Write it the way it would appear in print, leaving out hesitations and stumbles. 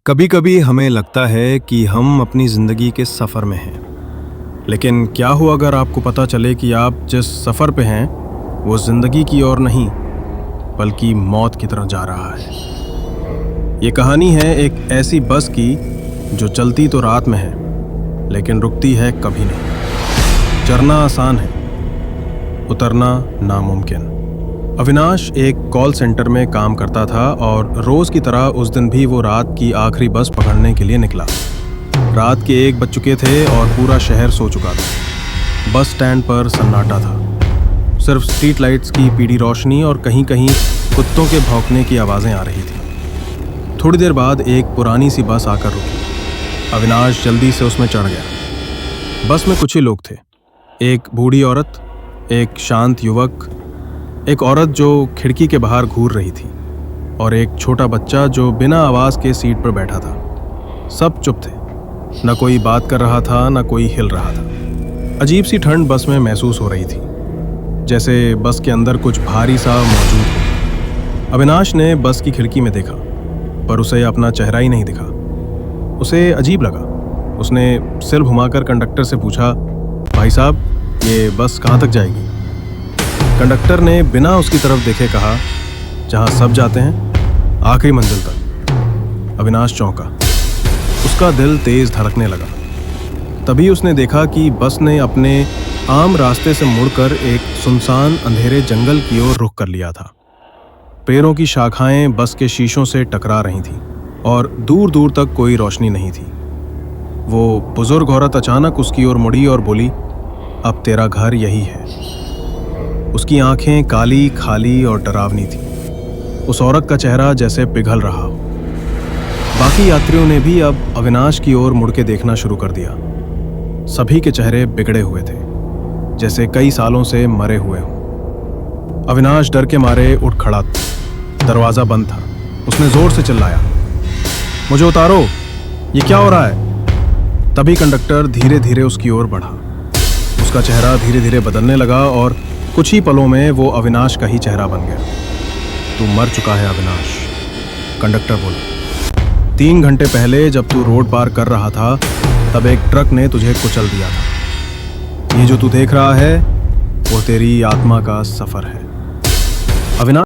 कभी कभी हमें लगता है कि हम अपनी ज़िंदगी के सफ़र में हैं। लेकिन क्या हो अगर आपको पता चले कि आप जिस सफ़र पे हैं वो ज़िंदगी की ओर नहीं बल्कि मौत की तरफ जा रहा है। ये कहानी है एक ऐसी बस की जो चलती तो रात में है लेकिन रुकती है कभी नहीं। चढ़ना आसान है, उतरना नामुमकिन। अविनाश एक कॉल सेंटर में काम करता था और रोज की तरह उस दिन भी वो रात की आखिरी बस पकड़ने के लिए निकला। रात के 1 बज चुके थे और पूरा शहर सो चुका था। बस स्टैंड पर सन्नाटा था, सिर्फ स्ट्रीट लाइट्स की पीली रोशनी और कहीं कहीं कुत्तों के भौंकने की आवाज़ें आ रही थी। थोड़ी देर बाद एक पुरानी सी बस आकर रुकी। अविनाश जल्दी से उसमें चढ़ गया। बस में कुछ ही लोग थे, एक बूढ़ी औरत, एक शांत युवक, एक औरत जो खिड़की के बाहर घूर रही थी और एक छोटा बच्चा जो बिना आवाज़ के सीट पर बैठा था। सब चुप थे, न कोई बात कर रहा था न कोई हिल रहा था। अजीब सी ठंड बस में महसूस हो रही थी, जैसे बस के अंदर कुछ भारी सा मौजूद हो। अविनाश ने बस की खिड़की में देखा पर उसे अपना चेहरा ही नहीं दिखा। उसे अजीब लगा। उसने सिर घुमाकर कंडक्टर से पूछा, भाई साहब ये बस कहाँ तक जाएगी? कंडक्टर ने बिना उसकी तरफ देखे कहा, जहां सब जाते हैं, आखिरी मंजिल तक। अविनाश चौंका, उसका दिल तेज धड़कने लगा। तभी उसने देखा कि बस ने अपने आम रास्ते से मुड़कर एक सुनसान अंधेरे जंगल की ओर रुख कर लिया था। पेड़ों की शाखाएं बस के शीशों से टकरा रही थीं और दूर दूर तक कोई रोशनी नहीं थी। वो बुजुर्ग औरत अचानक उसकी ओर मुड़ी और बोली, अब तेरा घर यही है। उसकी आंखें काली, खाली और डरावनी थी। उस औरत का चेहरा जैसे पिघल रहा हो। बाकी यात्रियों ने भी अब अविनाश की ओर मुड़ के देखना शुरू कर दिया। सभी के चेहरे बिगड़े हुए थे, जैसे कई सालों से मरे हुए हों। अविनाश डर के मारे उठ खड़ा था। दरवाजा बंद था। उसने जोर से चिल्लाया, मुझे उतारो, ये क्या हो रहा है? तभी कंडक्टर धीरे धीरे उसकी ओर बढ़ा। उसका चेहरा धीरे धीरे बदलने लगा और कुछ ही पलों में वो अविनाश का ही चेहरा बन गया। तू मर चुका है अविनाश, कंडक्टर बोला। 3 घंटे पहले जब तू रोड पार कर रहा था तब एक ट्रक ने तुझे कुचल दिया था। ये जो तू देख रहा है वो तेरी आत्मा का सफर है। अविनाश